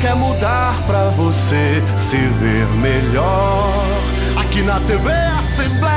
quer mudar pra você se ver melhor. Aqui na TV Assembleia.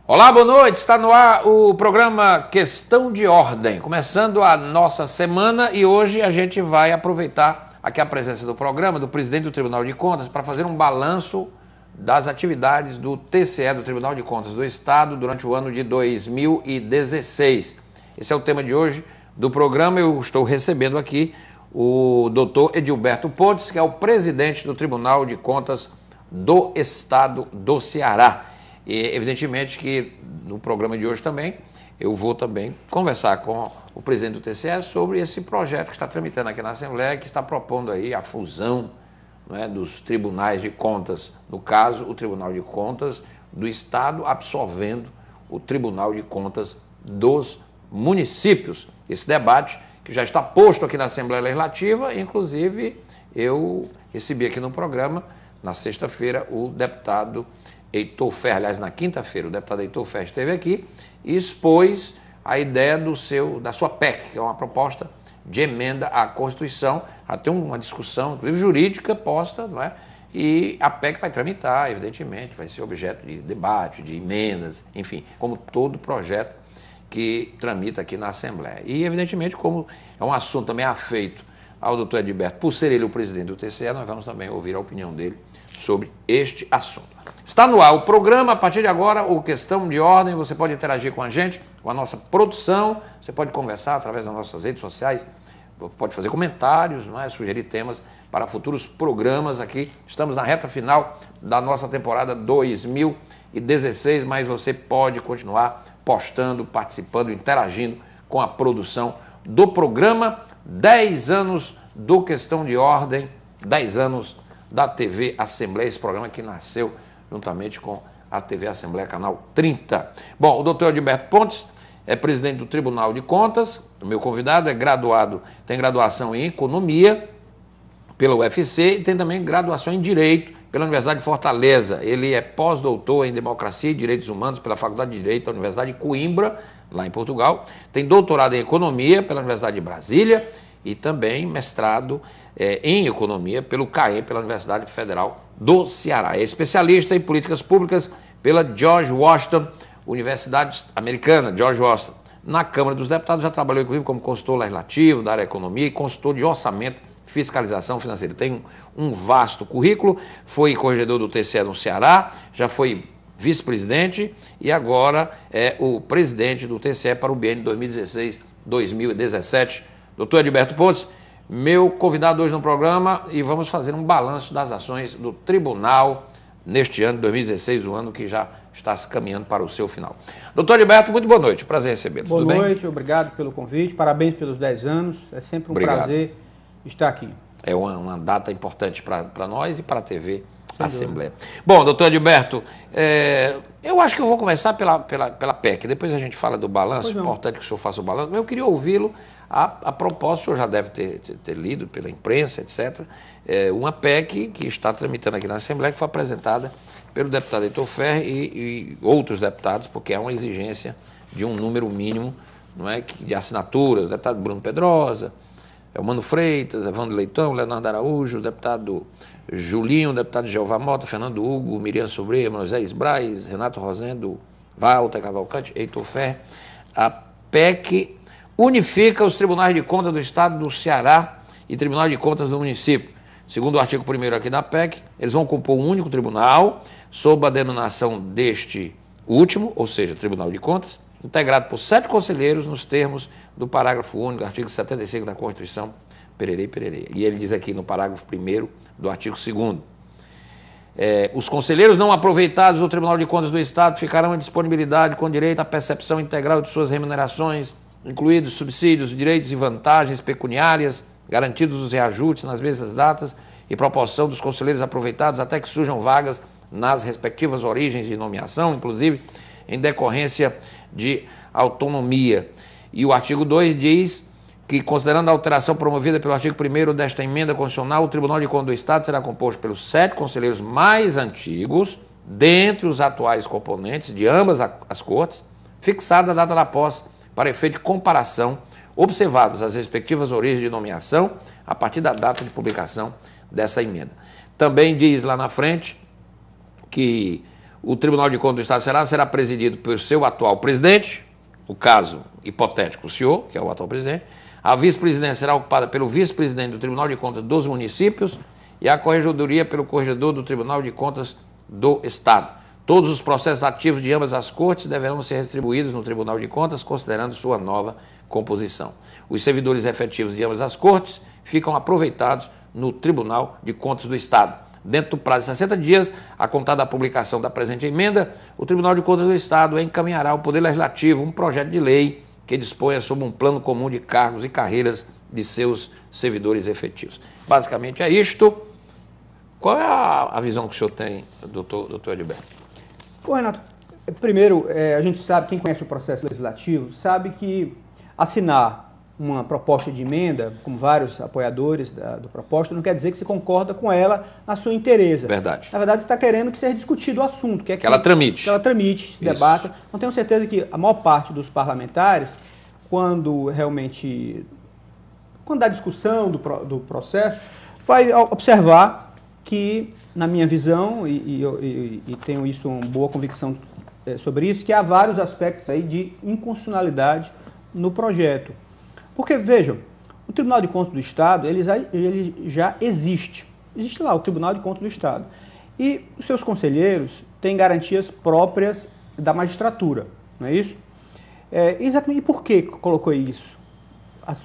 Olá, boa noite. Está no ar o programa Questão de Ordem, começando a nossa semana, e hoje a gente vai aproveitar aqui a presença do programa do presidente do Tribunal de Contas para fazer um balanço das atividades do TCE, do Tribunal de Contas do Estado, durante o ano de 2016. Esse é o tema de hoje do programa. Eu estou recebendo aqui o doutor Edilberto Pontes, que é o presidente do Tribunal de Contas do Estado do Ceará. E evidentemente que no programa de hoje também eu vou também conversar com o presidente do TCE sobre esse projeto que está tramitando aqui na Assembleia, que está propondo aí a fusão, né, dos tribunais de contas, no caso o Tribunal de Contas do Estado absorvendo o Tribunal de Contas dos municípios. Esse debate que já está posto aqui na Assembleia Legislativa, inclusive eu recebi aqui no programa, na sexta-feira, o deputado Heitor Ferrer, aliás, na quinta-feira, o deputado Heitor Ferrer esteve aqui e expôs a ideia da sua PEC, que é uma proposta de emenda à Constituição. Já tem uma discussão, inclusive jurídica, posta, não é? E a PEC vai tramitar, evidentemente, vai ser objeto de debate, de emendas, enfim, como todo projeto que tramita aqui na Assembleia. E, evidentemente, como é um assunto também afeito ao doutor Edilberto, por ser ele o presidente do TCE, nós vamos também ouvir a opinião dele sobre este assunto. Está no ar o programa, a partir de agora, o Questão de Ordem, você pode interagir com a gente, com a nossa produção, você pode conversar através das nossas redes sociais, pode fazer comentários, não é? Sugerir temas para futuros programas aqui. Estamos na reta final da nossa temporada 2016, mas você pode continuar postando, participando, interagindo com a produção do programa. 10 anos do Questão de Ordem, 10 anos da TV Assembleia, esse programa que nasceu juntamente com a TV Assembleia, canal 30. Bom, o doutor Edilberto Pontes é presidente do Tribunal de Contas, o meu convidado é graduado, tem graduação em Economia pela UFC e tem também graduação em Direito pela Universidade de Fortaleza. Ele é pós-doutor em Democracia e Direitos Humanos pela Faculdade de Direito da Universidade de Coimbra, lá em Portugal. Tem doutorado em Economia pela Universidade de Brasília e também mestrado em Economia pelo CAEM, pela Universidade Federal do Ceará. É especialista em políticas públicas pela George Washington, Universidade Americana, George Washington. Na Câmara dos Deputados já trabalhou, inclusive, como consultor legislativo da área da economia e consultor de orçamento e fiscalização financeira. Tem um vasto currículo, foi corregedor do TCE no Ceará, já foi vice-presidente e agora é o presidente do TCE para o biênio 2016-2017. Doutor Edilberto Pontes, meu convidado hoje no programa, e vamos fazer um balanço das ações do Tribunal neste ano de 2016, o ano que já está se caminhando para o seu final. Doutor Edilberto, muito boa noite, prazer recebê-lo. Boa noite, obrigado pelo convite, parabéns pelos 10 anos, é sempre um prazer estar aqui. É uma data importante para nós e para a TV Assembleia. Bom, doutor Edilberto, eu acho que eu vou começar pela PEC, depois a gente fala do balanço, é importante que o senhor faça o balanço, mas eu queria ouvi-lo. A propósito, o senhor já deve ter lido pela imprensa, etc., uma PEC que está tramitando aqui na Assembleia, que foi apresentada pelo deputado Heitor Ferrer e outros deputados, porque é uma exigência de um número mínimo, não é, de assinaturas, o deputado Bruno Pedrosa, Mano Freitas, Evandro Leitão, Leonardo Araújo, o deputado Julinho, o deputado Jeová Mota, Fernando Hugo, Miriam Sobreira, Moisés Braz, Renato Rosendo, Walter Cavalcante, Heitor Ferrer. A PEC unifica os tribunais de contas do Estado do Ceará e Tribunal de Contas do município. Segundo o artigo 1º aqui da PEC, eles vão compor um único tribunal, sob a denominação deste último, ou seja, Tribunal de Contas, integrado por 7 conselheiros nos termos do parágrafo único do artigo 75 da Constituição, pererei, pererei. E ele diz aqui no parágrafo 1º do artigo 2º. Os conselheiros não aproveitados do Tribunal de Contas do Estado ficarão em disponibilidade com direito à percepção integral de suas remunerações, incluídos subsídios, direitos e vantagens pecuniárias, garantidos os reajustes nas mesmas datas e proporção dos conselheiros aproveitados até que surjam vagas nas respectivas origens de nomeação, inclusive em decorrência de autonomia. E o artigo 2 diz que, considerando a alteração promovida pelo artigo 1º desta emenda constitucional, o Tribunal de Contas do Estado será composto pelos 7 conselheiros mais antigos, dentre os atuais componentes de ambas as cortes, fixada a data da posse para efeito de comparação, observadas as respectivas origens de nomeação a partir da data de publicação dessa emenda. Também diz lá na frente que o Tribunal de Contas do Estado será presidido pelo seu atual presidente, o caso hipotético, o senhor, que é o atual presidente. A vice-presidência será ocupada pelo vice-presidente do Tribunal de Contas dos municípios e a corregedoria pelo corregedor do Tribunal de Contas do Estado. Todos os processos ativos de ambas as cortes deverão ser distribuídos no Tribunal de Contas, considerando sua nova composição. Os servidores efetivos de ambas as cortes ficam aproveitados no Tribunal de Contas do Estado. Dentro do prazo de 60 dias, a contar da publicação da presente emenda, o Tribunal de Contas do Estado encaminhará ao Poder Legislativo um projeto de lei que disponha sobre um plano comum de cargos e carreiras de seus servidores efetivos. Basicamente é isto. Qual é a visão que o senhor tem, doutor Edilberto? Ô, Renato, primeiro, a gente sabe, quem conhece o processo legislativo, sabe que assinar uma proposta de emenda, como vários apoiadores do proposta, não quer dizer que você concorda com ela na sua inteireza. Verdade. Na verdade, você está querendo que seja discutido o assunto. Que ela tramite. Que ela tramite, se debata. Então, tenho certeza que a maior parte dos parlamentares, quando dá discussão do processo, vai observar que, na minha visão, e tenho isso uma boa convicção sobre isso, que há vários aspectos aí de inconstitucionalidade no projeto. Porque, vejam, o Tribunal de Contas do Estado, ele já existe. Existe lá o Tribunal de Contas do Estado. E os seus conselheiros têm garantias próprias da magistratura, não é isso? Exatamente. E por que colocou isso?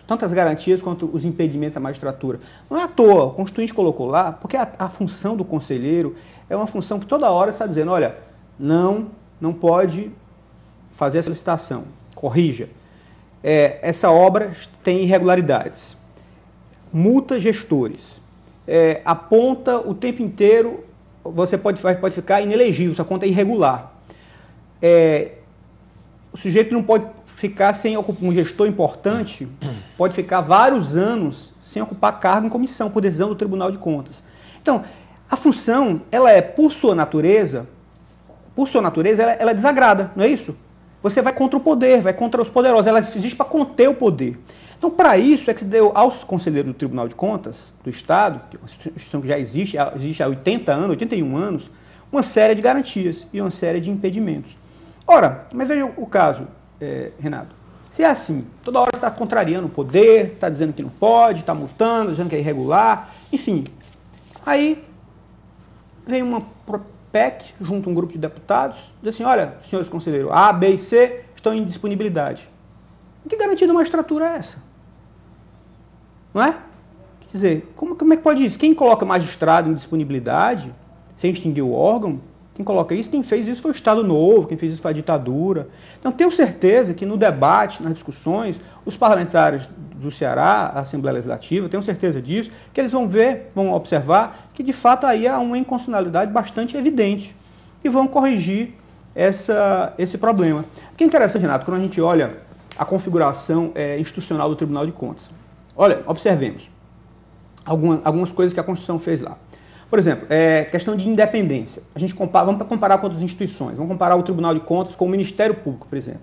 Tantas garantias quanto os impedimentos da magistratura. Não é à toa, o Constituinte colocou lá, porque a função do conselheiro é uma função que toda hora está dizendo, olha, não pode fazer essa licitação, corrija. Essa obra tem irregularidades, multa gestores, aponta o tempo inteiro, você pode ficar inelegível, sua conta é irregular. O sujeito não pode ficar sem ocupar, um gestor importante pode ficar vários anos sem ocupar cargo em comissão, por decisão do Tribunal de Contas. Então, a função, ela por sua natureza, ela desagrada, não é isso? Você vai contra o poder, vai contra os poderosos. Ela existe para conter o poder. Então, para isso é que se deu aos conselheiros do Tribunal de Contas do Estado, que é uma instituição que já existe há 80 anos, 81 anos, uma série de garantias e uma série de impedimentos. Ora, mas veja o caso, Renato. Se é assim, toda hora você está contrariando o poder, está dizendo que não pode, está multando, dizendo que é irregular, enfim. Aí vem uma PEC, junto a um grupo de deputados, diz assim, olha, senhores conselheiros, A, B e C estão em disponibilidade. Que garantia da magistratura é essa? Não é? Quer dizer, como é que pode isso? Quem coloca magistrado em disponibilidade, sem extinguir o órgão, quem coloca isso, quem fez isso foi o Estado Novo, quem fez isso foi a ditadura. Então, tenho certeza que no debate, nas discussões, os parlamentares do Ceará, a Assembleia Legislativa, tenho certeza disso, que eles vão observar que, de fato, aí há uma inconstitucionalidade bastante evidente e vão corrigir esse problema. O que é interessante, Renato, quando a gente olha a configuração institucional do Tribunal de Contas. Olha, observemos algumas coisas que a Constituição fez lá. Por exemplo, questão de independência. Vamos comparar com outras instituições. Vamos comparar o Tribunal de Contas com o Ministério Público, por exemplo.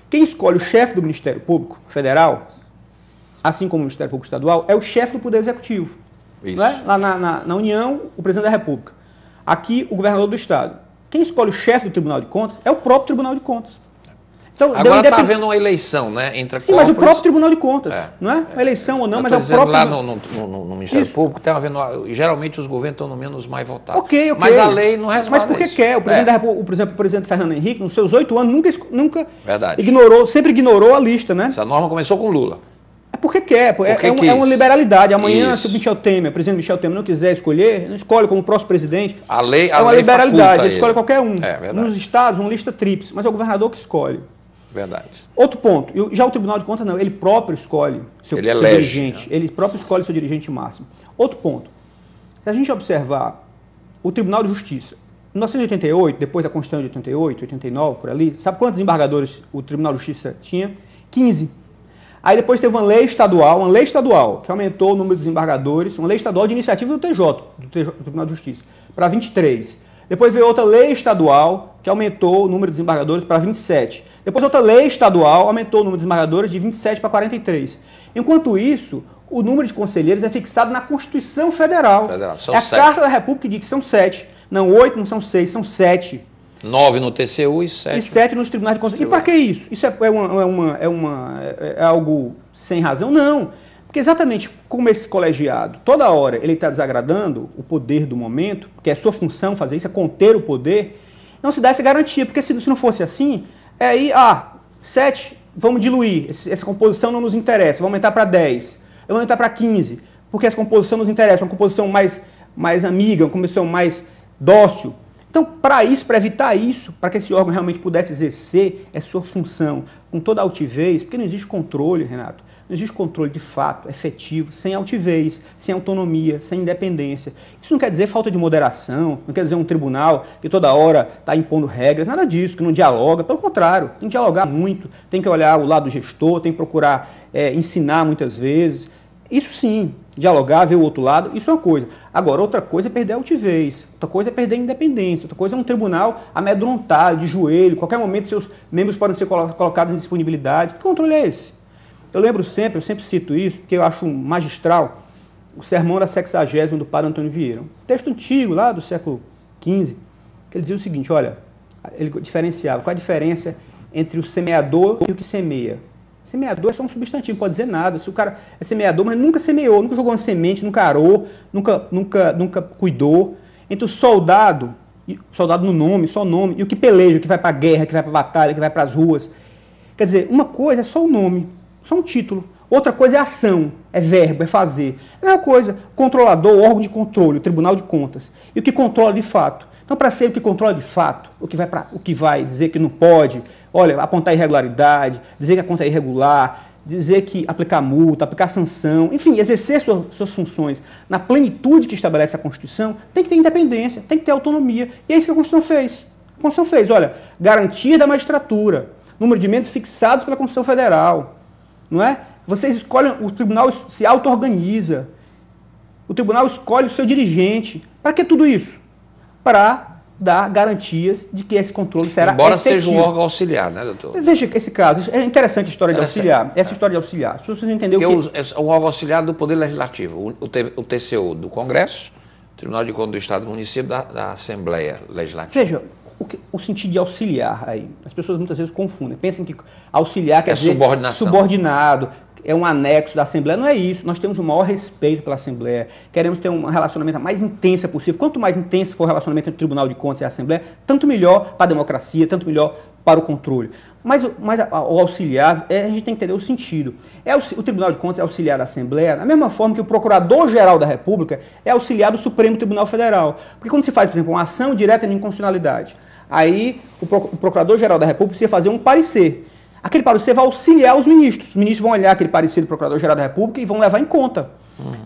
Quem escolhe o chefe do Ministério Público Federal, assim como o Ministério Público Estadual, é o chefe do Poder Executivo. Isso. Não é? Lá na União, o Presidente da República. Aqui, o Governador do Estado. Quem escolhe o chefe do Tribunal de Contas é o próprio Tribunal de Contas. Então, agora está havendo uma eleição, né? Entre Sim, mas o próprio Tribunal de Contas, não é? A eleição ou não, mas é o próprio... Lá no Ministério Público, está havendo, geralmente os governos estão nomeando os mais votados. Ok. Mas a lei não responde. Mas por que quer? O presidente da República, por exemplo, o presidente Fernando Henrique, nos seus 8 anos, nunca sempre ignorou a lista, né? Essa norma começou com Lula. É porque quer, é uma liberalidade. Amanhã, se o o presidente Michel Temer não quiser escolher, não escolhe como próximo presidente. A lei é uma liberalidade, ele escolhe qualquer um. Verdade. Nos estados, uma lista tríplice, mas é o governador que escolhe. Verdade. Outro ponto, já o Tribunal de Contas não, ele próprio escolhe seu dirigente, ele próprio escolhe seu dirigente máximo. Outro ponto, se a gente observar o Tribunal de Justiça, em 1988, depois da Constituição de 88, 89, por ali, sabe quantos desembargadores o Tribunal de Justiça tinha? 15. Aí depois teve uma lei estadual, que aumentou o número de desembargadores, uma lei estadual de iniciativa do TJ, do Tribunal de Justiça, para 23. Depois veio outra lei estadual, que aumentou o número de desembargadores para 27. Depois outra lei estadual aumentou o número de desembargadores de 27 para 43. Enquanto isso, o número de conselheiros é fixado na Constituição Federal. São é a 7. Carta da República que diz que são 7. Não 8, não são 6, são 7. 9 no TCU e 7. E 7 nos tribunais de contas. E para que isso? Isso é algo sem razão? Não. Porque exatamente como esse colegiado, toda hora ele está desagradando o poder do momento, porque é sua função fazer isso, é conter o poder, não se dá essa garantia. Porque se não fosse assim, é aí, 7, vamos diluir, essa composição não nos interessa, vamos aumentar para 10, vamos aumentar para 15, porque essa composição nos interessa, uma composição mais amiga, uma composição mais dócil. Então, para evitar isso, para que esse órgão realmente pudesse exercer a sua função com toda a altivez, porque não existe controle, Renato, não existe controle de fato, efetivo, sem altivez, sem autonomia, sem independência. Isso não quer dizer falta de moderação, não quer dizer um tribunal que toda hora está impondo regras, nada disso, que não dialoga, pelo contrário, tem que dialogar muito, tem que olhar o lado do gestor, tem que procurar ensinar muitas vezes. Isso sim, dialogar, ver o outro lado, isso é uma coisa. Agora, outra coisa é perder a altivez, outra coisa é perder a independência, outra coisa é um tribunal amedrontado, de joelho, qualquer momento seus membros podem ser colocados em disponibilidade. Que controle é esse? Eu sempre cito isso, porque eu acho magistral, o Sermão da 60ª do Padre Antônio Vieira. Um texto antigo, lá do século XV, que ele dizia o seguinte, olha, ele diferenciava, qual a diferença entre o semeador e o que semeia? Semeador é só um substantivo, não pode dizer nada. Se o cara é semeador, mas nunca semeou, nunca jogou uma semente, nunca arou, nunca cuidou. Entre o soldado no nome, só o nome, e o que peleja, o que vai para a guerra, que vai para a batalha, que vai para as ruas. Quer dizer, uma coisa é só o nome, só um título. Outra coisa é ação, é verbo, é fazer. É a mesma coisa, controlador, órgão de controle, o Tribunal de Contas. E o que controla de fato. Então, para ser o que controla de fato, o que vai dizer que não pode, olha, apontar irregularidade, dizer que a conta é irregular, dizer que aplicar multa, aplicar sanção, enfim, exercer suas funções na plenitude que estabelece a Constituição, tem que ter independência, tem que ter autonomia. E é isso que a Constituição fez. A Constituição fez, olha, garantia da magistratura, número de membros fixados pela Constituição Federal, não é? Vocês escolhem, o tribunal se auto-organiza, o tribunal escolhe o seu dirigente. Para que tudo isso? Para dar garantias de que esse controle será Embora efetivo. seja um órgão auxiliar, né, doutor? Veja esse caso, é interessante a história de auxiliar. Essa história de auxiliar. As pessoas não entenderam o que... É um órgão auxiliar do Poder Legislativo, o TCU do Congresso, Tribunal de Contas do Estado do Município, da Assembleia Legislativa. Veja, o sentido de auxiliar aí, as pessoas muitas vezes confundem. Pensam que auxiliar quer dizer subordinado, é um anexo da Assembleia. Não é isso. Nós temos o maior respeito pela Assembleia. Queremos ter um relacionamento mais intenso possível. Quanto mais intenso for o relacionamento entre o Tribunal de Contas e a Assembleia, tanto melhor para a democracia, tanto melhor para o controle. Mas o auxiliar, a gente tem que entender o sentido. O Tribunal de Contas é auxiliar da Assembleia, da mesma forma que o Procurador-Geral da República é auxiliar do Supremo Tribunal Federal. Porque quando se faz, por exemplo, uma ação direta de inconstitucionalidade, aí o Procurador-Geral da República precisa fazer um parecer. Aquele parecer vai auxiliar os ministros. Os ministros vão olhar aquele parecer do Procurador-Geral da República e vão levar em conta.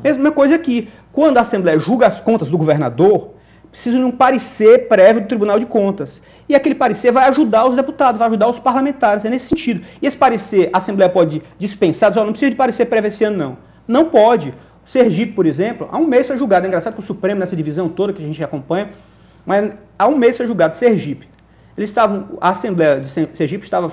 Mesma coisa aqui. Quando a Assembleia julga as contas do governador, precisa de um parecer prévio do Tribunal de Contas. E aquele parecer vai ajudar os deputados, vai ajudar os parlamentares. É nesse sentido. E esse parecer, a Assembleia pode dispensar, dizer, não precisa de parecer prévio esse ano, não. Não pode. O Sergipe, por exemplo, há um mês foi julgado. É engraçado que o Supremo, nessa divisão toda que a gente acompanha, mas há um mês foi julgado Sergipe. A Assembleia de Sergipe estava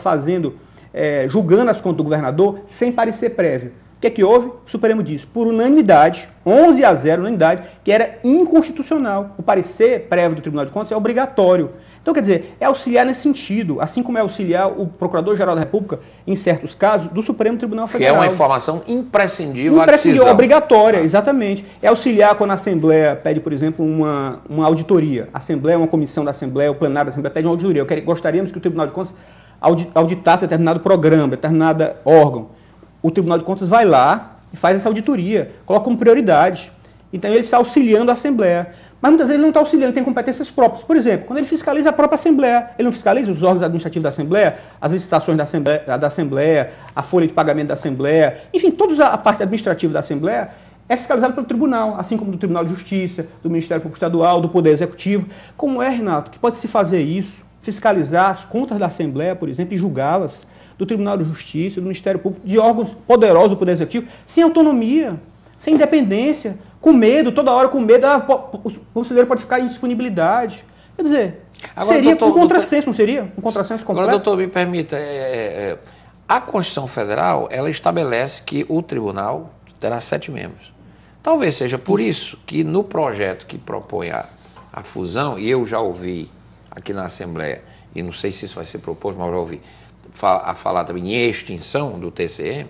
julgando as contas do governador sem parecer prévio. O que é que houve? O Supremo disse, por unanimidade, 11-0, unanimidade, que era inconstitucional. O parecer prévio do Tribunal de Contas é obrigatório. Então, quer dizer, é auxiliar nesse sentido, assim como é auxiliar o Procurador-Geral da República, em certos casos, do Supremo Tribunal Federal. Que é uma informação imprescindível à decisão. Obrigatória, exatamente. É auxiliar quando a Assembleia pede, por exemplo, uma auditoria. A Assembleia, uma comissão da Assembleia, o plenário da Assembleia pede uma auditoria. Gostaríamos que o Tribunal de Contas auditasse determinado programa, determinado órgão. O Tribunal de Contas vai lá e faz essa auditoria, coloca como prioridade. Então ele está auxiliando a Assembleia. Mas muitas vezes ele não está auxiliando, ele tem competências próprias. Por exemplo, quando ele fiscaliza a própria Assembleia, ele não fiscaliza os órgãos administrativos da Assembleia, as licitações da Assembleia, a folha de pagamento da Assembleia, enfim, toda a parte administrativa da Assembleia é fiscalizada pelo Tribunal, assim como do Tribunal de Justiça, do Ministério Público Estadual, do Poder Executivo. Como é, Renato, que pode-se fazer isso? Fiscalizar as contas da Assembleia, por exemplo, e julgá-las. do Tribunal de Justiça, do Ministério Público, de órgãos poderosos do Poder Executivo, sem autonomia, sem independência, com medo, toda hora com medo, o conselheiro pode ficar em disponibilidade. Quer dizer, agora, seria um contrassenso, não seria? Um contrassenso completo? Agora, doutor, me permita, a Constituição Federal, ela estabelece que o tribunal terá 7 membros. Talvez seja por isso que no projeto que propõe a fusão, e eu já ouvi aqui na Assembleia, e não sei se isso vai ser proposto, mas eu já ouvi falar também em extinção do TCM,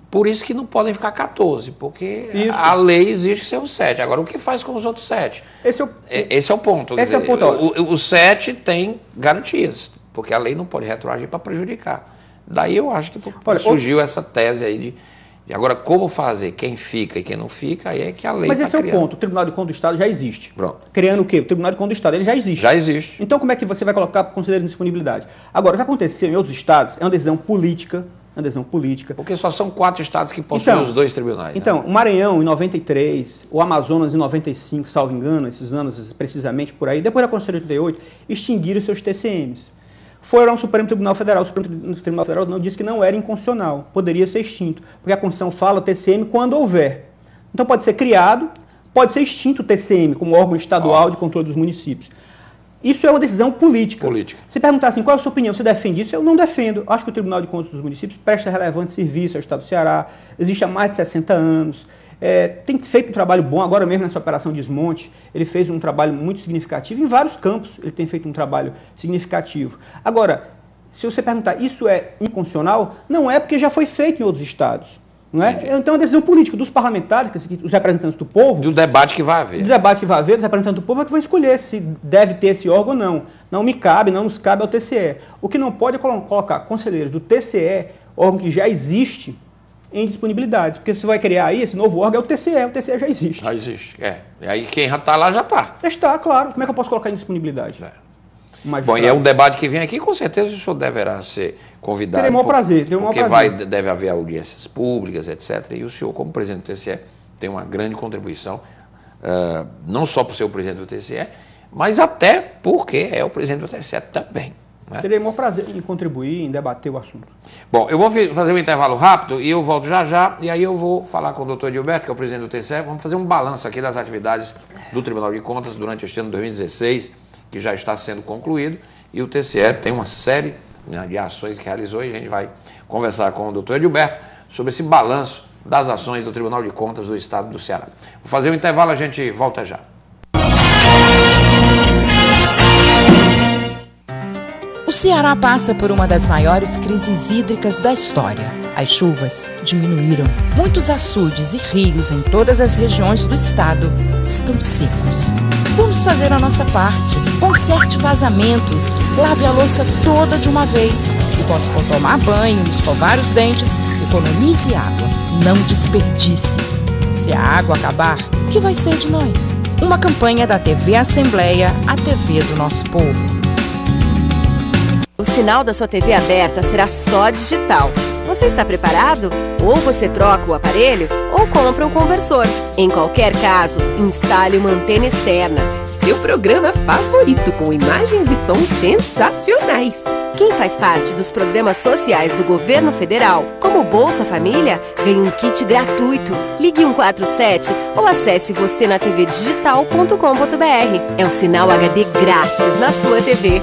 por isso que não podem ficar 14, porque a lei exige que sejam 7. Agora, o que faz com os outros 7? Esse é o ponto. Esse é o ponto. Os 7 têm garantias, porque a lei não pode retroagir para prejudicar. Daí eu acho que surgiu essa tese aí de agora, como fazer, quem fica e quem não fica, aí é que a lei Mas esse é o ponto, o Tribunal de Contas do Estado já existe. Pronto. Criando o quê? O Tribunal de Contas do Estado, ele já existe. Já existe. Então, como é que você vai colocar conselheiro de disponibilidade? Agora, o que aconteceu em outros estados é uma decisão política, Porque só são 4 estados que possuem os 2 tribunais. Então, o Maranhão em 93, o Amazonas em 95, salvo engano, esses anos precisamente por aí, depois da Constituição de 88, extinguiram seus TCMs. Foram ao Supremo Tribunal Federal. O Supremo Tribunal Federal não disse que não era inconstitucional, poderia ser extinto, porque a Constituição fala TCM quando houver. Então pode ser criado, pode ser extinto o TCM como órgão estadual de controle dos municípios. Isso é uma decisão política. Se perguntar assim, qual é a sua opinião, você defende isso? Eu não defendo. Acho que o Tribunal de Contas dos Municípios presta relevante serviço ao Estado do Ceará, existe há mais de 60 anos, tem feito um trabalho bom, agora mesmo nessa operação desmonte, ele fez um trabalho muito significativo, em vários campos ele tem feito um trabalho significativo. Agora, se você perguntar, isso é inconstitucional? Não é, porque já foi feito em outros estados. Não é? Então é uma decisão política dos parlamentares, os representantes do povo. Do debate que vai haver. Do debate que vai haver, dos representantes do povo é que vão escolher se deve ter esse órgão ou não. Não me cabe, não nos cabe ao TCE. O que não pode é colocar conselheiros do TCE, órgão que já existe, em disponibilidade. Porque você vai criar aí, esse novo órgão é o TCE já existe. Já existe, E aí quem já está lá, já está. Já está, claro. Como é que eu posso colocar em disponibilidade? Bom, e é um debate que vem aqui, com certeza o senhor deverá ser convidado. Terei o maior prazer. Porque deve haver audiências públicas, etc. E o senhor, como presidente do TCE, tem uma grande contribuição, não só por ser o presidente do TCE, mas até porque é o presidente do TCE também. Terei o maior prazer em contribuir, em debater o assunto. Bom, eu vou fazer um intervalo rápido e eu volto já, e aí eu vou falar com o doutor Edilberto, que é o presidente do TCE, vamos fazer um balanço aqui das atividades do Tribunal de Contas durante este ano 2016, que já está sendo concluído, e o TCE tem uma série de ações que realizou, e a gente vai conversar com o doutor Edilberto sobre esse balanço das ações do Tribunal de Contas do Estado do Ceará. Vou fazer um intervalo, a gente volta já. O Ceará passa por uma das maiores crises hídricas da história. As chuvas diminuíram. Muitos açudes e rios em todas as regiões do estado estão secos. Vamos fazer a nossa parte. Conserte vazamentos, lave a louça toda de uma vez. E quando for tomar banho, escovar os dentes, economize água. Não desperdice. Se a água acabar, o que vai ser de nós? Uma campanha da TV Assembleia, a TV do nosso povo. O sinal da sua TV aberta será só digital. Você está preparado? Ou você troca o aparelho, ou compra um conversor. Em qualquer caso, instale uma antena externa. Seu programa favorito, com imagens e sons sensacionais. Quem faz parte dos programas sociais do Governo Federal, como Bolsa Família, ganha um kit gratuito. Ligue 147 ou acesse vocenatvdigital.com.br. É um sinal HD grátis na sua TV.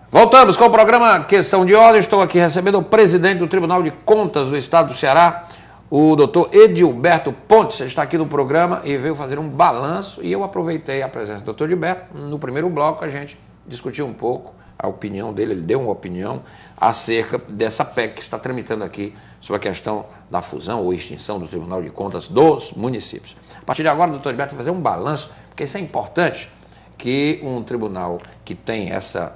Voltamos com o programa Questão de Ordem. Estou aqui recebendo o presidente do Tribunal de Contas do Estado do Ceará, o doutor Edilberto Pontes. Ele está aqui no programa e veio fazer um balanço, e eu aproveitei a presença do doutor Edilberto. No primeiro bloco a gente discutiu um pouco a opinião dele, ele deu uma opinião acerca dessa PEC que está tramitando aqui sobre a questão da fusão ou extinção do Tribunal de Contas dos municípios. A partir de agora, o doutor Edilberto vai fazer um balanço, porque isso é importante, que um tribunal que tem essa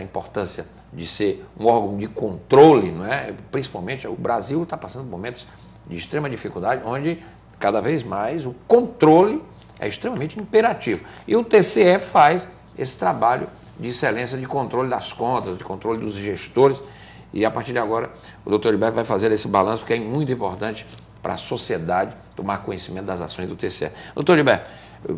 importância de ser um órgão de controle, não é? Principalmente o Brasil está passando por momentos de extrema dificuldade, onde cada vez mais o controle é extremamente imperativo. E o TCE faz esse trabalho de excelência de controle das contas, de controle dos gestores, e a partir de agora o doutor Edilberto vai fazer esse balanço, que é muito importante para a sociedade tomar conhecimento das ações do TCE. Doutor Edilberto,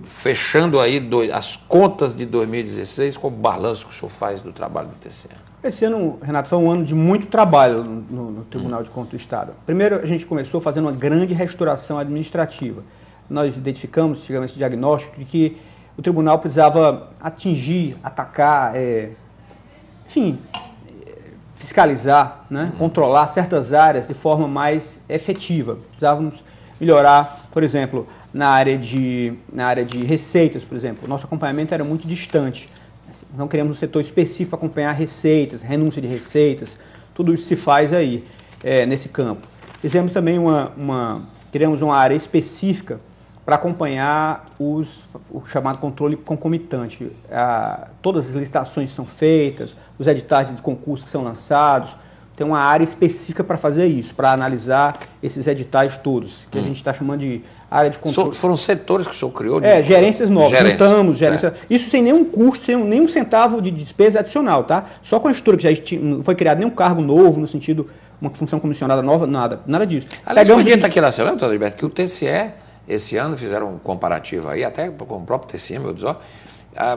fechando aí as contas de 2016, qual o balanço que o senhor faz do trabalho do TCE? Esse ano, Renato, foi um ano de muito trabalho no Tribunal de Contas do Estado. Primeiro, a gente começou fazendo uma grande restauração administrativa. Nós identificamos, chegamos a esse diagnóstico de que o tribunal precisava atingir, atacar, enfim, fiscalizar, né, controlar certas áreas de forma mais efetiva. Precisávamos melhorar, por exemplo, na área de receitas, por exemplo. O nosso acompanhamento era muito distante. Não queríamos um setor específico para acompanhar receitas, renúncia de receitas, tudo isso se faz aí, nesse campo. Fizemos também criamos uma área específica para acompanhar o chamado controle concomitante. Todas as licitações são feitas, os editais de concurso que são lançados, tem uma área específica para fazer isso, para analisar esses editais todos, que a gente está chamando de área de controle. Foram setores que o senhor criou? Gerências novas, juntamos gerências. Isso sem nenhum custo, sem nenhum centavo de despesa adicional, tá? Só com a estrutura que já não foi criado nenhum cargo novo, no sentido, uma função comissionada nova, nada disso. Aliás, foi dito aqui na semana, doutor Gilberto, que o TCE, esse ano, fizeram um comparativo aí, até com o próprio TCE, meu Deus,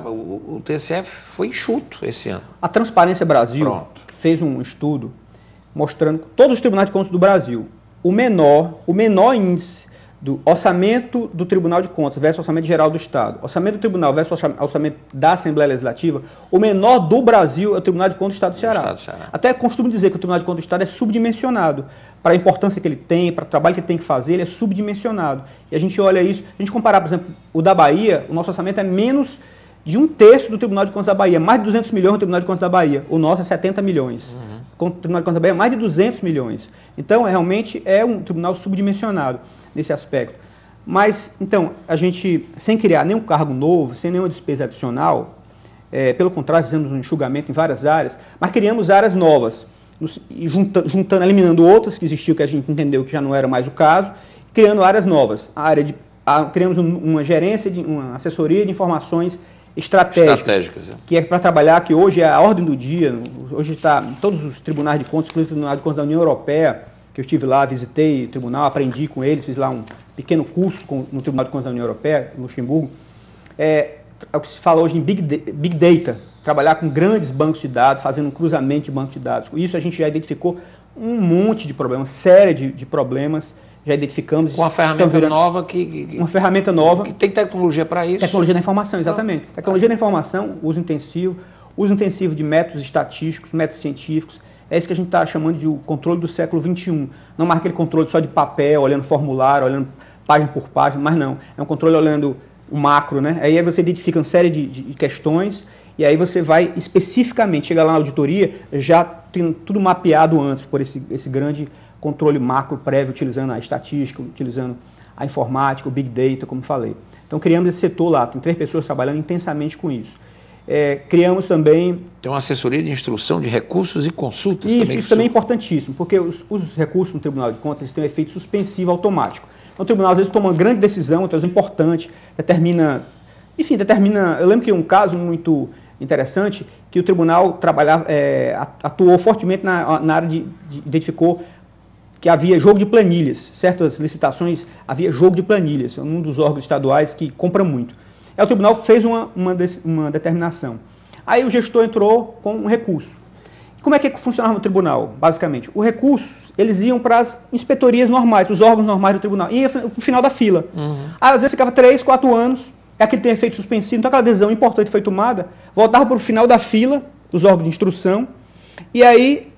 o TCE foi enxuto esse ano. A Transparência Brasil fez um estudo mostrando todos os tribunais de contas do Brasil, o menor índice do orçamento do Tribunal de Contas versus orçamento geral do Estado, orçamento do Tribunal versus orçamento da Assembleia Legislativa, o menor do Brasil é o Tribunal de Contas do Estado do Ceará. Até costumo dizer que o Tribunal de Contas do Estado é subdimensionado. Para a importância que ele tem, para o trabalho que ele tem que fazer, ele é subdimensionado. E a gente olha isso, a gente comparar, por exemplo, o da Bahia, o nosso orçamento é menos de 1/3 do Tribunal de Contas da Bahia, mais de 200 milhões no Tribunal de Contas da Bahia. O nosso é 70 milhões. O Tribunal de Contas da Bahia é mais de 200 milhões. Então, realmente, é um tribunal subdimensionado nesse aspecto. Mas, então, a gente, sem criar nenhum cargo novo, sem nenhuma despesa adicional, pelo contrário, fizemos um enxugamento em várias áreas, mas criamos áreas novas, juntando, eliminando outras que existiam, que a gente entendeu que já não era mais o caso, criando áreas novas. Criamos uma gerência, uma assessoria de informações estratégicas, que é para trabalhar, que hoje é a ordem do dia, hoje está em todos os tribunais de contas, inclusive o Tribunal de Contas da União Europeia, que eu estive lá, visitei o tribunal, aprendi com eles, fiz lá um pequeno curso no Tribunal de Contas da União Europeia, em Luxemburgo. É o que se fala hoje em Big Data, trabalhar com grandes bancos de dados, fazendo um cruzamento de bancos de dados. Com isso a gente já identificou um monte de problemas, série de problemas, já identificamos. Com uma ferramenta nova uma ferramenta nova. Que tem tecnologia para isso. Tecnologia da informação, exatamente. Tecnologia da informação, uso intensivo de métodos estatísticos, métodos científicos. É isso que a gente está chamando de o controle do século XXI. Não mais aquele controle só de papel, olhando formulário, olhando página por página, mas não. É um controle olhando o macro, né? Aí você identifica uma série de questões e aí você vai especificamente, chega lá na auditoria, já tem tudo mapeado antes por esse grande controle macro prévio, utilizando a estatística, utilizando a informática, o Big Data, como falei. Então criamos esse setor lá, tem 3 pessoas trabalhando intensamente com isso. Criamos também... Tem uma assessoria de instrução de recursos e consultas também. Isso também é importantíssimo, porque os recursos no Tribunal de Contas têm um efeito suspensivo automático. Então o tribunal às vezes toma uma grande decisão, uma decisão importante, determina... Eu lembro que um caso muito interessante, que o tribunal atuou fortemente na área identificou que havia jogo de planilhas, certas licitações havia jogo de planilhas, um dos órgãos estaduais que compra muito. Aí o tribunal fez uma determinação. Aí o gestor entrou com um recurso. E como é que funcionava no tribunal, basicamente? O recurso, eles iam para as inspetorias normais, os órgãos normais do tribunal, e ia no final da fila. Aí, às vezes ficava 3, 4 anos, aquele tem efeito suspensivo, então aquela decisão importante foi tomada, voltava para o final da fila dos órgãos de instrução, e aí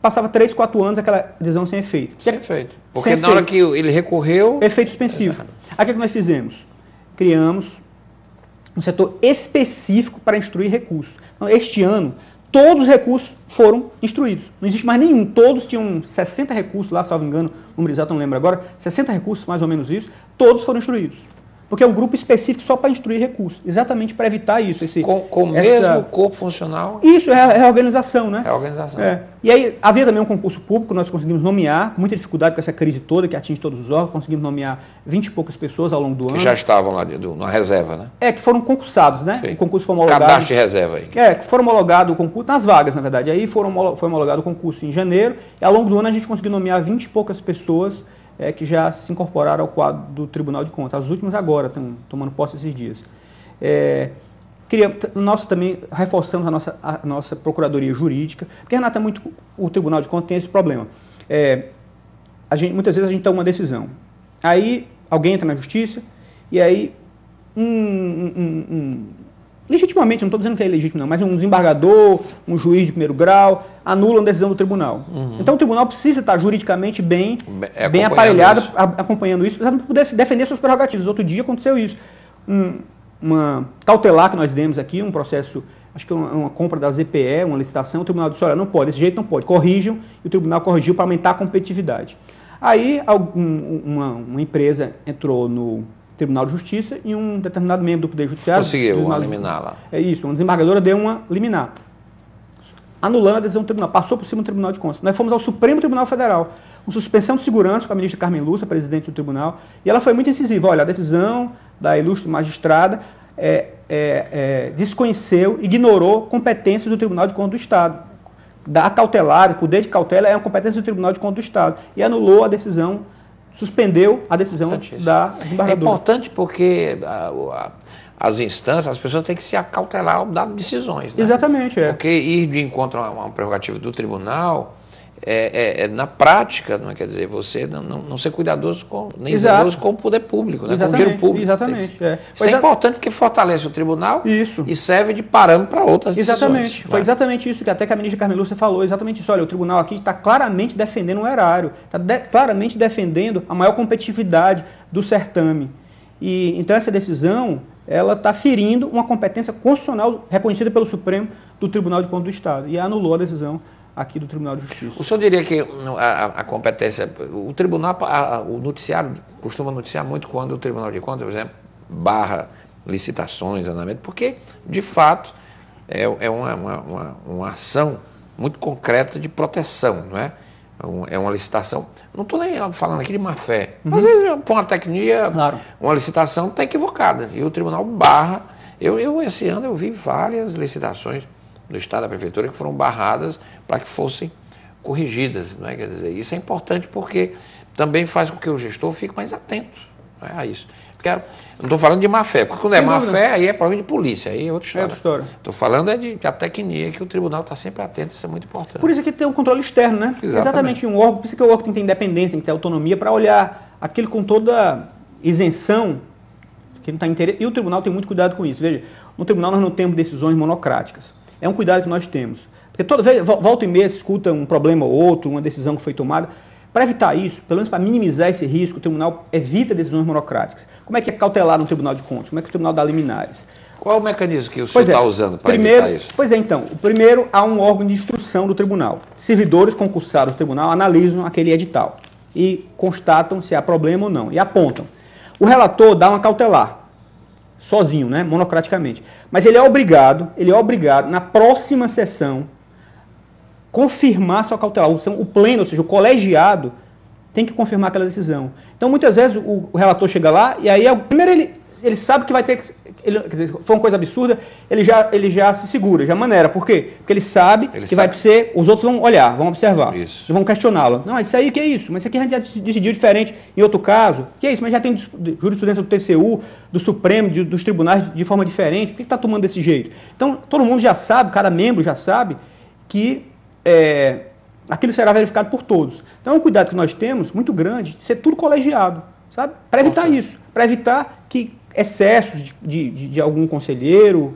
passava 3, 4 anos aquela decisão sem efeito. Sem efeito. Porque na hora que ele recorreu... Efeito suspensivo. Aí o que nós fizemos? Criamos um setor específico para instruir recursos. Então, este ano, todos os recursos foram instruídos. Não existe mais nenhum. Todos tinham 60 recursos lá, salvo engano, o número exato não lembro agora, 60 recursos, mais ou menos isso, todos foram instruídos. Porque é um grupo específico só para instruir recursos, exatamente para evitar isso. Com o mesmo corpo funcional? Isso, é a reorganização, né? É a organização. E aí havia também um concurso público, nós conseguimos nomear, com muita dificuldade com essa crise toda, que atinge todos os órgãos, conseguimos nomear 20 e poucas pessoas ao longo do ano. Que já estavam lá na reserva, né? Que foram concursados, né? Sim. O concurso foi homologado. Cadastro de reserva aí. Que foram homologados o concurso, nas vagas, na verdade. Aí foi homologado o concurso em janeiro, e ao longo do ano a gente conseguiu nomear 20 e poucas pessoas que já se incorporaram ao quadro do Tribunal de Contas. As últimas agora estão tomando posse esses dias. Nós também reforçamos a nossa Procuradoria Jurídica, porque, Renata, o Tribunal de Contas tem esse problema. Muitas vezes a gente toma uma decisão, aí alguém entra na Justiça, e aí legitimamente, não estou dizendo que é ilegítimo não, mas um desembargador, um juiz de primeiro grau, anulam a decisão do tribunal. Então o tribunal precisa estar juridicamente bem aparelhado, acompanhando isso, para poder defender suas prerrogativas. Outro dia aconteceu isso. Uma cautelar que nós demos aqui, um processo, acho que uma compra da ZPE, uma licitação, o tribunal disse, olha, não pode, desse jeito não pode, corrijam, e o tribunal corrigiu para aumentar a competitividade. Aí uma empresa entrou no Tribunal de Justiça e um determinado membro do Poder Judiciário... Conseguiu liminar lá. É isso, uma desembargadora deu uma liminar, anulando a decisão do tribunal, passou por cima do Tribunal de Contas. Nós fomos ao Supremo Tribunal Federal, com suspensão de segurança com a ministra Carmen Lúcia, presidente do tribunal, e ela foi muito incisiva. Olha, a decisão da ilustre magistrada desconheceu, ignorou competências do Tribunal de Contas do Estado. Da cautelar, o poder de cautela é uma competência do Tribunal de Contas do Estado. E anulou a decisão, suspendeu a decisão da desembargadora. É importante porque as instâncias, as pessoas têm que se acautelar ao dar decisões. Né? Exatamente. Porque ir de encontro a uma prerrogativa do tribunal, na prática, não quer dizer, você não ser cuidadoso nem zeloso com o poder público, né? Com o dinheiro público. Exatamente. Isso é importante porque fortalece o tribunal e serve de parâmetro para outras exatamente. decisões. Foi exatamente isso que até que a ministra Carmen Lúcia falou, exatamente isso. Olha, o tribunal aqui está claramente defendendo o erário, está claramente defendendo a maior competitividade do certame. E então essa decisão, ela está ferindo uma competência constitucional reconhecida pelo Supremo do Tribunal de Contas do Estado e anulou a decisão aqui do Tribunal de Justiça. O senhor diria que a competência, o tribunal, o noticiário costuma noticiar muito quando o Tribunal de Contas, por exemplo, barra licitações, andamento, porque, de fato, é uma ação muito concreta de proteção, não é? É uma licitação, não estou nem falando aqui de má fé, às vezes, por uma tecnia, uma licitação está equivocada, e o tribunal barra. Esse ano eu vi várias licitações do Estado, da Prefeitura, que foram barradas para que fossem corrigidas. Não é? Quer dizer, isso é importante porque também faz com que o gestor fique mais atento, não é, a isso. Porque eu não estou falando de má fé, porque quando é má fé, aí é problema de polícia, aí é outra história. Estou falando de tecnia, que o tribunal está sempre atento, isso é muito importante. Por isso que tem um controle externo, né? Exatamente um órgão, por isso que o órgão tem que ter independência, tem que ter autonomia para olhar aquilo com toda isenção, que não está interesse. E o tribunal tem muito cuidado com isso. Veja, no tribunal nós não temos decisões monocráticas. É um cuidado que nós temos. Porque toda vez, volta e meia, se escuta um problema ou outro, uma decisão que foi tomada. Para evitar isso, pelo menos para minimizar esse risco, o tribunal evita decisões monocráticas. Como é que é cautelar no Tribunal de Contas? Como é que o tribunal dá liminares? Qual é o mecanismo que o senhor está usando para evitar isso? Pois é, então. O primeiro, há um órgão de instrução do tribunal. Servidores concursados do tribunal analisam aquele edital e constatam se há problema ou não, e apontam. O relator dá uma cautelar. Sozinho, né? Monocraticamente. Mas ele é obrigado, na próxima sessão, confirmar sua cautelar. O pleno, ou seja, o colegiado, tem que confirmar aquela decisão. Então, muitas vezes, o relator chega lá, e aí, primeiro ele sabe que vai ter que... quer dizer, foi uma coisa absurda, ele já se segura, já maneira. Por quê? Porque ele sabe que vai ser... Os outros vão olhar, vão observar, vão questioná-lo. Não, isso aí, que é isso? Mas isso aqui a gente já decidiu diferente em outro caso. Que é isso? Mas já tem jurisprudência do TCU, do Supremo, dos tribunais de forma diferente. Por que está tomando desse jeito? Então, todo mundo já sabe, cada membro já sabe que aquilo será verificado por todos. Então, é um cuidado que nós temos, muito grande, de ser tudo colegiado, sabe? Para evitar isso, para evitar que excessos de algum conselheiro,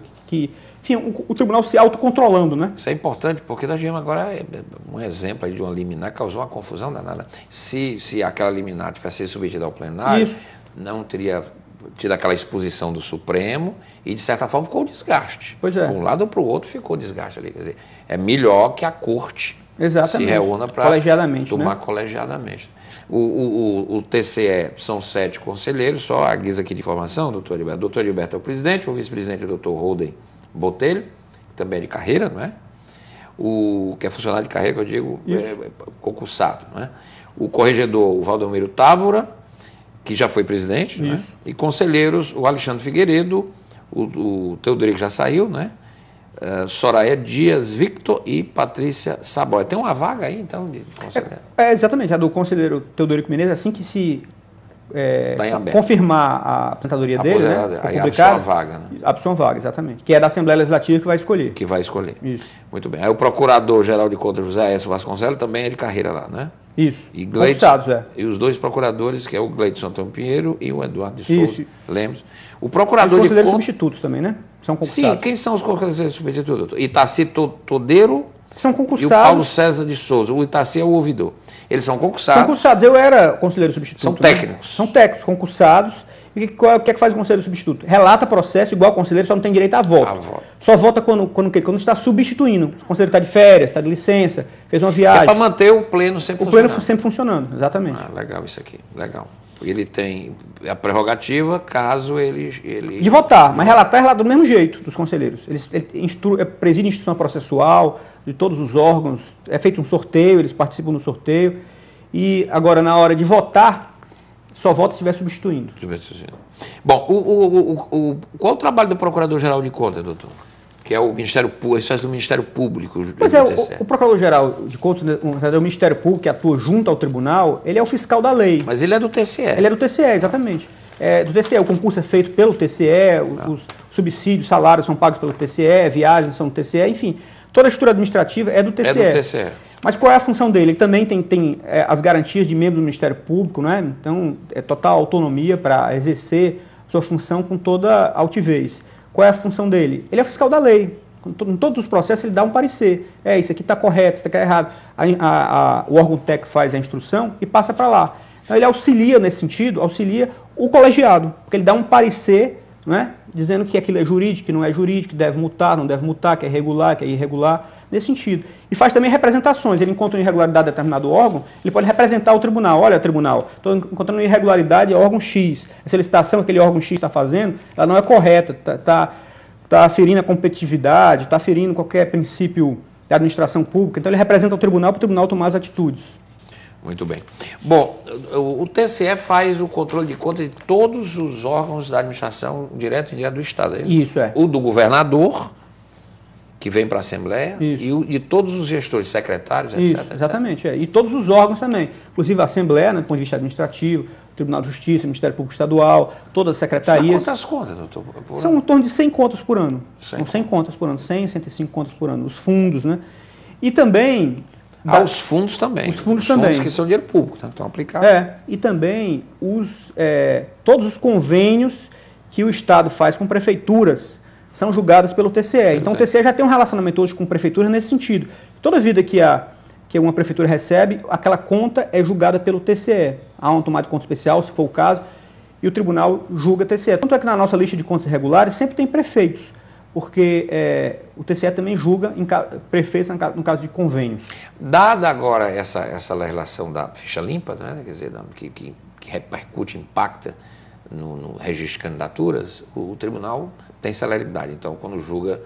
enfim, o tribunal se autocontrolando, né? Isso é importante, porque nós vimos agora um exemplo aí de uma liminar que causou uma confusão danada. Se aquela liminar tivesse sido submetida ao plenário, não teria tido aquela exposição do Supremo e, de certa forma, ficou o desgaste. Pois é. Para um lado ou para o outro ficou o desgaste ali. Quer dizer, é melhor que a corte se reúna para tomar colegiadamente. O TCE são 7 conselheiros, só a guisa aqui de informação, doutor Heriberto. Doutor Heriberto é o presidente, o vice-presidente é o doutor Holden Botelho, que também é de carreira, não é? Que é funcionário de carreira, que eu digo, concursado, não é? O corregedor, o Valdomiro Távora, que já foi presidente, né? E conselheiros, o Alexandre Figueiredo, o Teodorico já saiu, né? Soraya Dias Victor e Patrícia Saboia. Tem uma vaga aí, então, de conselheiro? Exatamente, a do conselheiro Teodorico Menezes, assim que se confirmar a aposentadoria dele, né? Aí abre sua vaga, né? Abre sua vaga, exatamente. Que é da Assembleia Legislativa que vai escolher. Que vai escolher. Isso. Muito bem. Aí o Procurador-Geral de Contas, José S. Vasconcelos, também é de carreira lá, né? Isso. E Gleidson, e os dois procuradores, que é o Gleidson Antônio Pinheiro e o Eduardo de Souza Lemos. O procurador de conselheiros substitutos também, né? São concursados. Sim, quem são os conselheiros substitutos? Itaci Todeiro são concursados. E o Paulo César de Souza. O Itaci é o ouvidor. Eles são concursados. São concursados. Eu era conselheiro substituto. São técnicos. Né? São técnicos, concursados. E o que é que faz o conselheiro substituto? Relata processo igual ao conselheiro, só não tem direito a voto. Só vota quando está substituindo. O conselheiro está de férias, está de licença, fez uma viagem. É para manter o pleno sempre funcionando. O pleno sempre funcionando, exatamente. Ah, legal isso aqui, legal. Ele tem a prerrogativa, caso ele... De votar, mas relata do mesmo jeito dos conselheiros. Ele preside a instituição processual de todos os órgãos, é feito um sorteio, eles participam do sorteio. E agora, na hora de votar, só vota se estiver substituindo. Bom, qual o trabalho do Procurador-Geral de Contas, doutor? Que é o Ministério Público, isso é do Ministério Público. Pois é, o Procurador-Geral de Contas, o Ministério Público que atua junto ao Tribunal, ele é o fiscal da lei. Mas ele é do TCE. Ele é do TCE, exatamente. Do TCE, o concurso é feito pelo TCE, os subsídios, salários são pagos pelo TCE, viagens são do TCE, enfim. Toda a estrutura administrativa é do TCE. É do TCE. Mas qual é a função dele? Ele também tem as garantias de membro do Ministério Público, né? Então, é total autonomia para exercer sua função com toda altivez. Qual é a função dele? Ele é fiscal da lei. Em todos os processos ele dá um parecer. Isso aqui está correto, isso aqui está errado. O órgão técnico faz a instrução e passa para lá. Então ele auxilia nesse sentido, auxilia o colegiado, porque ele dá um parecer, né, dizendo que aquilo é jurídico, que não é jurídico, que deve multar, não deve multar, que é regular, que é irregular, nesse sentido. E faz também representações. Ele encontra uma irregularidade em determinado órgão, ele pode representar o tribunal. Olha, tribunal, estou encontrando uma irregularidade em órgão X. Essa licitação que aquele órgão X está fazendo, ela não é correta, está ferindo a competitividade, está ferindo qualquer princípio da administração pública. Então ele representa o tribunal para o tribunal tomar as atitudes. Muito bem. Bom, o TCE faz o controle de contas de todos os órgãos da administração direto e indireta do Estado. Isso é. O do governador, que vem para a Assembleia, e o de todos os gestores, secretários, etc. Isso, exatamente. E todos os órgãos também. Inclusive a Assembleia, né, do ponto de vista administrativo, o Tribunal de Justiça, o Ministério Público Estadual, todas as secretarias. Quantas contas, doutor? São em torno de 100 contas por ano. São 100 contas por ano, 100, 105 contas por ano. Os fundos, né? E também... os fundos também. Os fundos também. Fundos que são dinheiro público, né? Estão aplicados. E também todos os convênios que o Estado faz com prefeituras são julgados pelo TCE. Então o TCE já tem um relacionamento hoje com prefeituras nesse sentido. Toda vida que uma prefeitura recebe, aquela conta é julgada pelo TCE. Há um tomado de conta especial, se for o caso, e o tribunal julga TCE. Tanto é que na nossa lista de contas regulares sempre tem prefeitos, porque o TCE também julga prefeitos no caso de convênios. Dada agora essa legislação da ficha limpa, né, quer dizer, que repercute, impacta no registro de candidaturas, o tribunal tem celeridade. Então, quando julga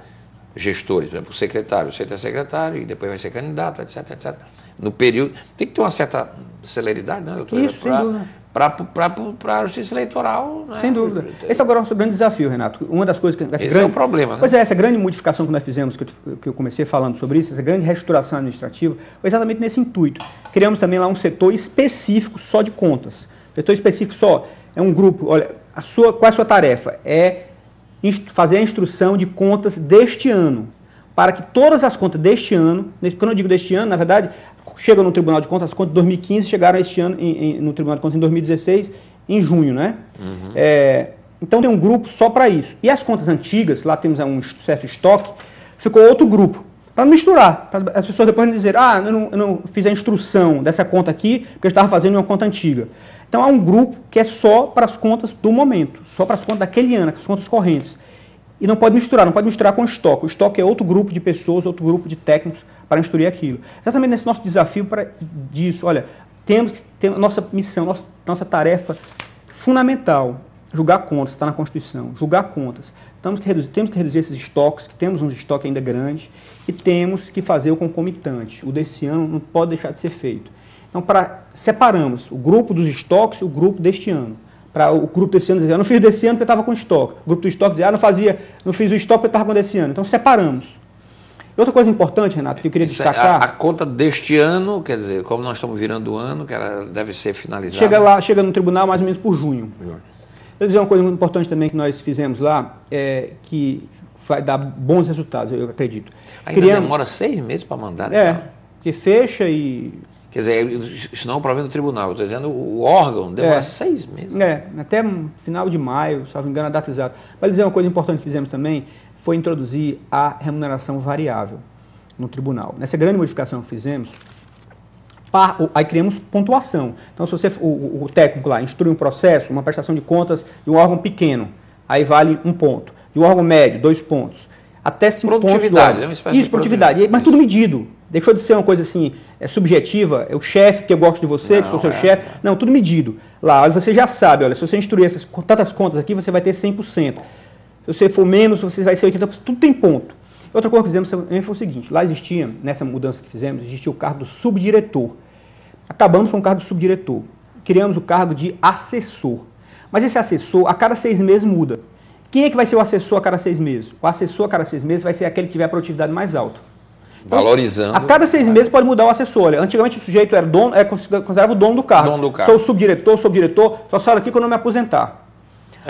gestores, por exemplo, o secretário, você é secretário e depois vai ser candidato, etc, etc. No período, tem que ter uma certa celeridade, né, doutor? Isso, sem dúvida. Para a justiça eleitoral. Né? Sem dúvida. Esse agora é o nosso grande desafio, Renato. Uma das coisas que... Esse é o problema, né? Pois essa grande modificação que nós fizemos, que eu comecei falando sobre isso, essa grande reestruturação administrativa, foi exatamente nesse intuito. Criamos também lá um setor específico só de contas. Setor específico só é um grupo, olha, qual é a sua tarefa? É fazer a instrução de contas deste ano, para que todas as contas deste ano, quando eu digo deste ano, na verdade, chegam no Tribunal de Contas, as contas de 2015 chegaram este ano no Tribunal de Contas em 2016, em junho, né? Uhum. Então tem um grupo só para isso. E as contas antigas, lá temos um certo estoque, ficou outro grupo, para não misturar, para as pessoas depois não dizerem, eu não fiz a instrução dessa conta aqui, porque eu estava fazendo uma conta antiga. Então há um grupo que é só para as contas do momento, só para as contas daquele ano, as contas correntes. E não pode misturar com o estoque. O estoque é outro grupo de pessoas, outro grupo de técnicos para instruir aquilo. Exatamente nesse nosso desafio disso, olha, temos que ter nossa missão, nossa tarefa fundamental, julgar contas, está na Constituição, julgar contas. Temos que reduzir esses estoques, que temos uns estoques ainda grandes, e temos que fazer o concomitante. O desse ano não pode deixar de ser feito. Então, separamos o grupo dos estoques e o grupo deste ano. Para o grupo desse ano dizer, eu não fiz desse ano porque eu estava com estoque. O grupo do estoque dizia, não fiz o estoque porque eu estava com desse ano. Então, separamos. E outra coisa importante, Renato, que eu queria destacar... A conta deste ano, quer dizer, como nós estamos virando o ano, que ela deve ser finalizada. Chega no tribunal mais ou menos por junho. Eu vou dizer uma coisa muito importante também que nós fizemos lá, que vai dar bons resultados, eu acredito. Ainda demora 6 meses para mandar, né? Porque fecha e... Quer dizer, isso não é um problema do tribunal, eu estou dizendo o órgão demora 6 meses. Até final de maio, se não me engano, a data exata. Mas dizer uma coisa importante que fizemos também, foi introduzir a remuneração variável no tribunal. Nessa grande modificação que fizemos, aí criamos pontuação. Então, se você, o técnico lá instrui um processo, uma prestação de contas de um órgão pequeno, aí vale 1 ponto. De um órgão médio, 2 pontos. Até 5 pontos. Produtividade, é uma espécie de produtividade. Mas tudo medido. Deixou de ser uma coisa assim, subjetiva, é o chefe que eu gosto de você, que sou seu chefe. Não, tudo medido. Lá, você já sabe, olha, se você instruir tantas contas aqui, você vai ter 100%. Se você for menos, você vai ser 80%. Tudo tem ponto. Outra coisa que fizemos também foi o seguinte, lá existia, nessa mudança que fizemos, existia o cargo do subdiretor. Acabamos com o cargo do subdiretor. Criamos o cargo de assessor. Mas esse assessor, a cada 6 meses muda. Quem é que vai ser o assessor a cada 6 meses? O assessor a cada 6 meses vai ser aquele que tiver a produtividade mais alta. Então, valorizando. A cada 6 meses pode mudar o assessor. Olha, antigamente o sujeito era dono, considerava o dono do cargo. Sou o subdiretor, só saio aqui quando eu me aposentar.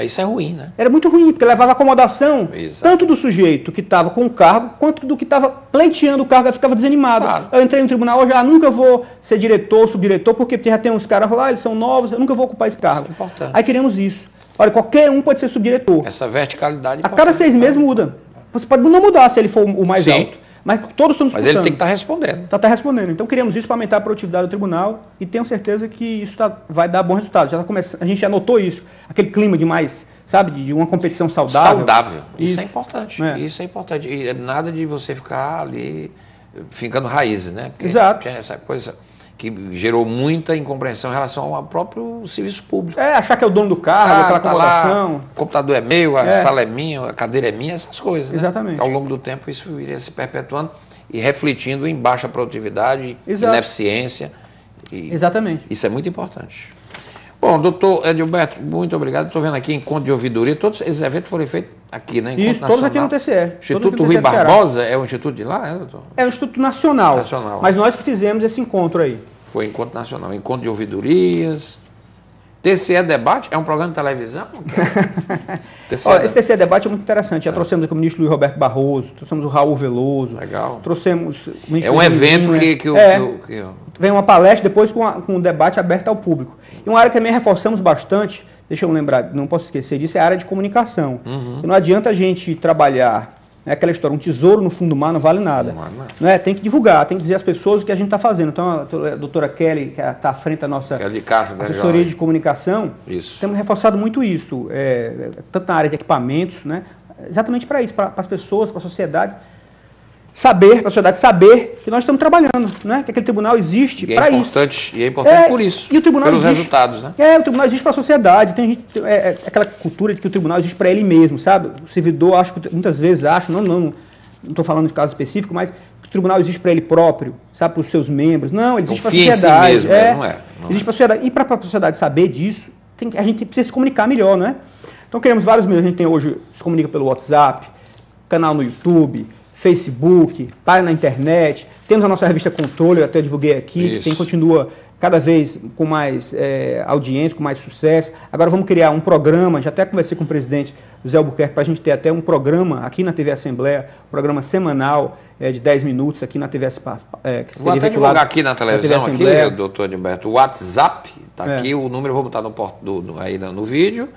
Isso é ruim, né? Era muito ruim, porque levava acomodação tanto do sujeito que estava com o cargo, quanto do que estava pleiteando o cargo, ele ficava desanimado. Claro. Eu entrei no tribunal, hoje nunca vou ser diretor, subdiretor, porque já tem uns caras lá, eles são novos, eu nunca vou ocupar esse cargo. Isso é importante. Aí queremos isso. Olha, qualquer um pode ser subdiretor. Essa verticalidade. A cada 6 meses muda. Você pode não mudar se ele for o mais alto. Mas todos estão disputando. Mas ele tem que estar respondendo. Está respondendo. Então, queremos isso para aumentar a produtividade do tribunal e tenho certeza que isso vai dar bom resultado. A gente já notou isso. Aquele clima de mais, sabe, de uma competição saudável. Saudável. Isso é importante. Isso é importante. E nada de você ficar ali ficando raízes, né? Porque exato. Essa coisa que gerou muita incompreensão em relação ao próprio serviço público. Achar que é o dono do cargo, aquela acomodação. O computador é meu, a sala é minha, a cadeira é minha, essas coisas. Exatamente. Né? Ao longo do tempo isso iria se perpetuando e refletindo em baixa produtividade, ineficiência. Exatamente. Isso é muito importante. Bom, doutor Edilberto, muito obrigado. Estou vendo aqui encontro de ouvidoria. Todos esses eventos foram feitos aqui, né? Isso, todos aqui no TCE. Instituto Rui Barbosa é o instituto de lá, doutor? É o Instituto Nacional. Mas nós que fizemos esse encontro aí. Foi encontro nacional, encontro de ouvidorias. TCE Debate é um programa de televisão? Esse TCE Debate é muito interessante. Já trouxemos aqui o ministro Luiz Roberto Barroso, trouxemos o Raul Veloso. Legal. Trouxemos o ministro um evento que vem uma palestra depois com um debate aberto ao público. E uma área que também reforçamos bastante, deixa eu lembrar, não posso esquecer disso, é a área de comunicação. Não adianta a gente trabalhar, aquela história, um tesouro no fundo do mar não vale nada. Tem que divulgar, tem que dizer às pessoas o que a gente está fazendo. Então, a doutora Kelly, que está à frente da nossa assessoria de comunicação, temos reforçado muito isso, tanto na área de equipamentos, exatamente para isso, para as pessoas, para a sociedade saber que nós estamos trabalhando, que aquele tribunal existe para isso. E é importante por isso, e o tribunal pelos existe, resultados. Né? O tribunal existe para a sociedade, tem gente, aquela cultura de que o tribunal existe para ele mesmo, sabe? O servidor, muitas vezes acha, não estou falando de caso específico, mas que o tribunal existe para ele próprio, sabe, para os seus membros. Não, ele existe para a sociedade. Em si mesmo, existe para a sociedade. E para a sociedade saber disso, a gente precisa se comunicar melhor, não é? Então, queremos vários meios. A gente tem hoje, se comunica pelo WhatsApp, canal no YouTube, Facebook, página na internet, temos a nossa revista Controle, eu até divulguei aqui, que continua cada vez com mais audiência, com mais sucesso. Agora vamos criar um programa, já até conversei com o presidente José Albuquerque, para a gente ter até um programa aqui na TV Assembleia, um programa semanal de 10 minutos aqui na TV Assembleia. Vou até divulgar aqui na televisão, aqui, doutor Edilberto, o WhatsApp, está aqui o número, vou botar aí no vídeo,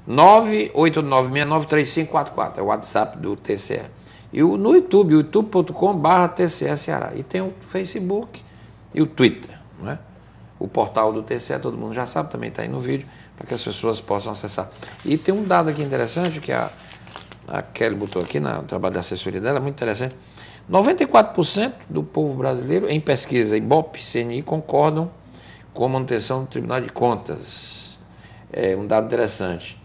989693544, é o WhatsApp do TCE. E no YouTube, youtube.com/TCE Ceará. E tem o Facebook e o Twitter, não é? O portal do TCE, todo mundo já sabe, também está aí no vídeo, para que as pessoas possam acessar. E tem um dado aqui interessante, que a Kelly botou aqui no trabalho da assessoria dela, muito interessante. 94% do povo brasileiro, em pesquisa Ibope, CNI, concordam com a manutenção do Tribunal de Contas. É um dado interessante.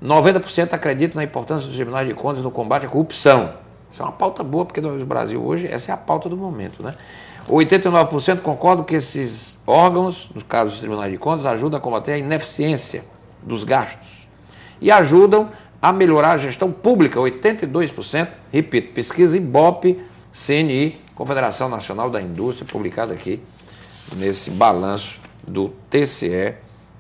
90% acreditam na importância dos tribunais de contas no combate à corrupção. Isso é uma pauta boa, porque no Brasil hoje essa é a pauta do momento, né? 89% concordam que esses órgãos, no caso dos tribunais de contas, ajudam a combater a ineficiência dos gastos e ajudam a melhorar a gestão pública, 82%, repito, pesquisa Ibope, CNI, Confederação Nacional da Indústria, publicado aqui nesse balanço do TCE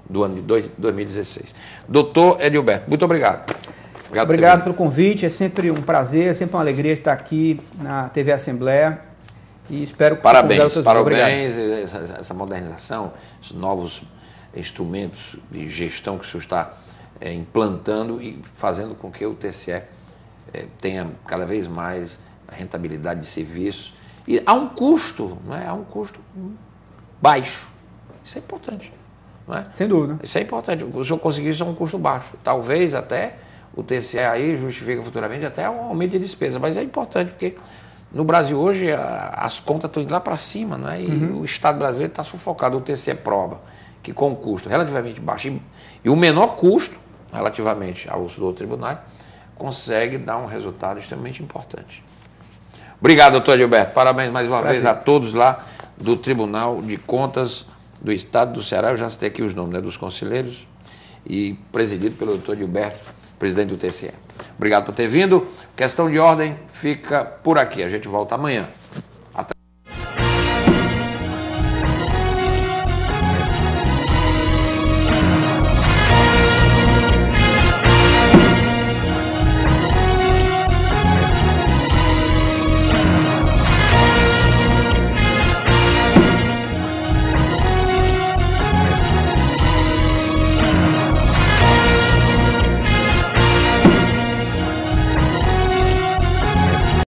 do ano de 2016. Doutor Edilberto, muito obrigado. Obrigado pelo convite, é sempre um prazer, é sempre uma alegria estar aqui na TV Assembleia e espero que parabéns, essa modernização, os novos instrumentos de gestão que o senhor está implantando e fazendo com que o TCE tenha cada vez mais rentabilidade de serviço e há um custo, não é? Há um custo baixo. Isso é importante, não é? Sem dúvida. Isso é importante. O senhor conseguir isso a um custo baixo. Talvez até o TCE aí justifica futuramente até um aumento de despesa, mas é importante porque no Brasil hoje as contas estão indo lá para cima, não é? E o Estado brasileiro está sufocado. O TCE prova que com um custo relativamente baixo e o menor custo relativamente aos outros tribunais consegue dar um resultado extremamente importante. Obrigado, doutor Edilberto. Parabéns mais uma vez a todos lá do Tribunal de Contas do Estado do Ceará. Eu já citei aqui os nomes, né, dos conselheiros e presidido pelo doutor Edilberto, presidente do TCE. Obrigado por ter vindo. Questão de ordem fica por aqui. A gente volta amanhã.